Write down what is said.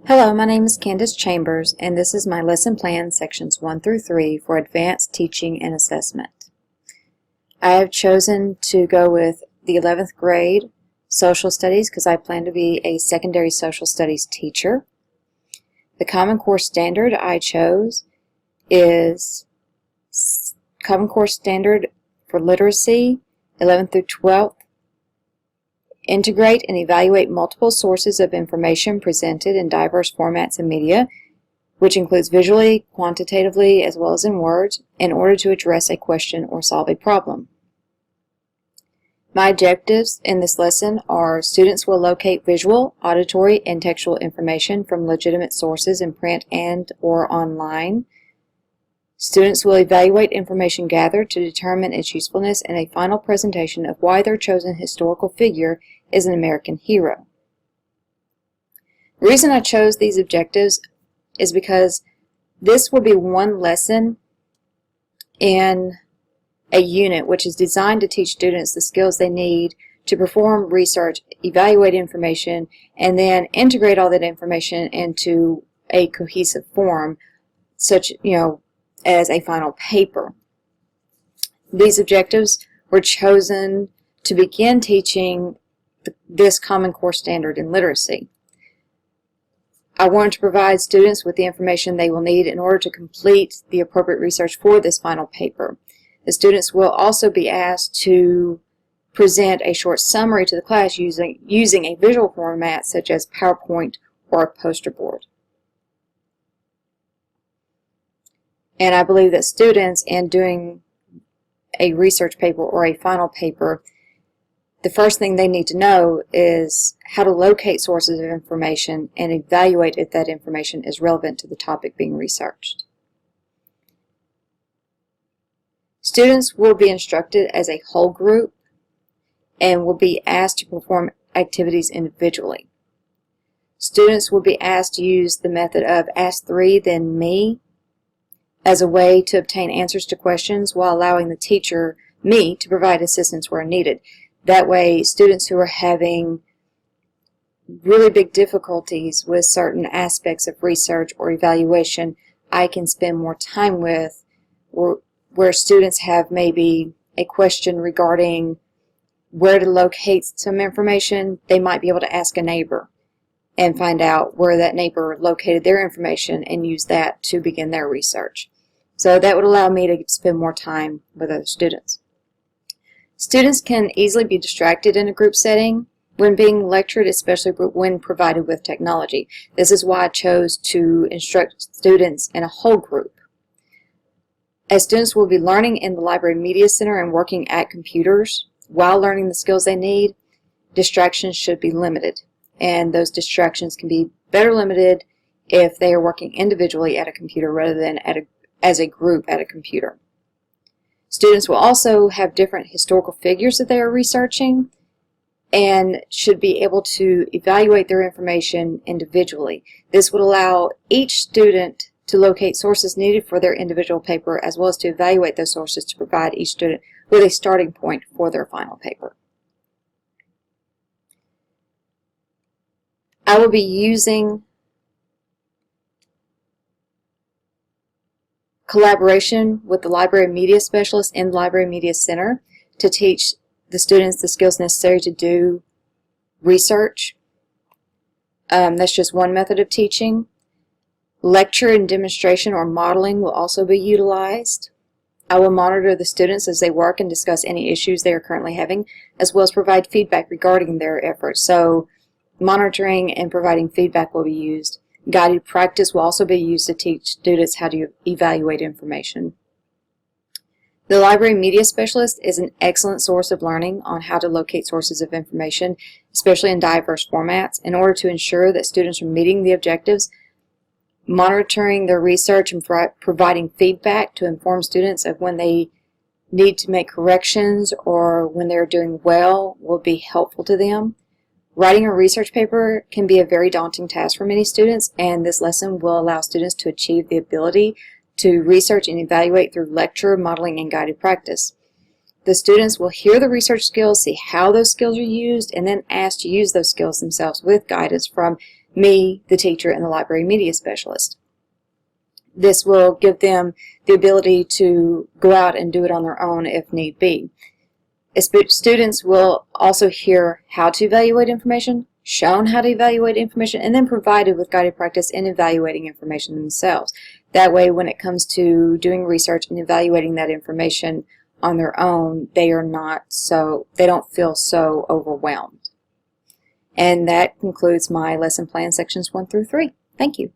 Hello, my name is Candace Chambers, and this is my lesson plan sections 1 through 3 for advanced teaching and assessment. I have chosen to go with the 11th grade social studies because I plan to be a secondary social studies teacher. The Common Core standard I chose is Common Core standard for literacy, 11th through 12th. Integrate and evaluate multiple sources of information presented in diverse formats and media, which includes visually, quantitatively, as well as in words, in order to address a question or solve a problem. My objectives in this lesson are: students will locate visual, auditory, and textual information from legitimate sources in print and/or online. Students will evaluate information gathered to determine its usefulness in a final presentation of why their chosen historical figure is an American hero. The reason I chose these objectives is because this will be one lesson in a unit which is designed to teach students the skills they need to perform research, evaluate information, and then integrate all that information into a cohesive form, such as a final paper. These objectives were chosen to begin teaching this Common Core standard in literacy. I wanted to provide students with the information they will need in order to complete the appropriate research for this final paper. The students will also be asked to present a short summary to the class using a visual format such as PowerPoint or a poster board. And I believe that students, in doing a research paper or a final paper, the first thing they need to know is how to locate sources of information and evaluate if that information is relevant to the topic being researched. Students will be instructed as a whole group and will be asked to perform activities individually. Students will be asked to use the method of Ask 3 Then Me as a way to obtain answers to questions while allowing the teacher, me, to provide assistance where needed. That way, students who are having really big difficulties with certain aspects of research or evaluation, I can spend more time with, where students have maybe a question regarding where to locate some information, they might be able to ask a neighbor and find out where that neighbor located their information and use that to begin their research. So that would allow me to spend more time with other students. Students can easily be distracted in a group setting when being lectured, especially when provided with technology. This is why I chose to instruct students in a whole group. As students will be learning in the Library Media Center and working at computers while learning the skills they need, distractions should be limited. And those distractions can be better limited if they are working individually at a computer rather than as a group at a computer. Students will also have different historical figures that they are researching and should be able to evaluate their information individually. This would allow each student to locate sources needed for their individual paper, as well as to evaluate those sources to provide each student with a starting point for their final paper. I will be using collaboration with the Library Media Specialist in the Library Media Center to teach the students the skills necessary to do research. That's just one method of teaching. Lecture and demonstration or modeling will also be utilized. I will monitor the students as they work and discuss any issues they are currently having, as well as provide feedback regarding their efforts. So monitoring and providing feedback will be used. Guided practice will also be used to teach students how to evaluate information. The Library Media Specialist is an excellent source of learning on how to locate sources of information, especially in diverse formats, in order to ensure that students are meeting the objectives. Monitoring their research and providing feedback to inform students of when they need to make corrections or when they're doing well will be helpful to them. Writing a research paper can be a very daunting task for many students, and this lesson will allow students to achieve the ability to research and evaluate through lecture, modeling, and guided practice. The students will hear the research skills, see how those skills are used, and then asked to use those skills themselves with guidance from me, the teacher, and the library media specialist. This will give them the ability to go out and do it on their own if need be. Students will also hear how to evaluate information, shown how to evaluate information, and then provided with guided practice in evaluating information themselves. That way, when it comes to doing research and evaluating that information on their own, they don't feel so overwhelmed. And that concludes my lesson plan sections 1 through 3. Thank you.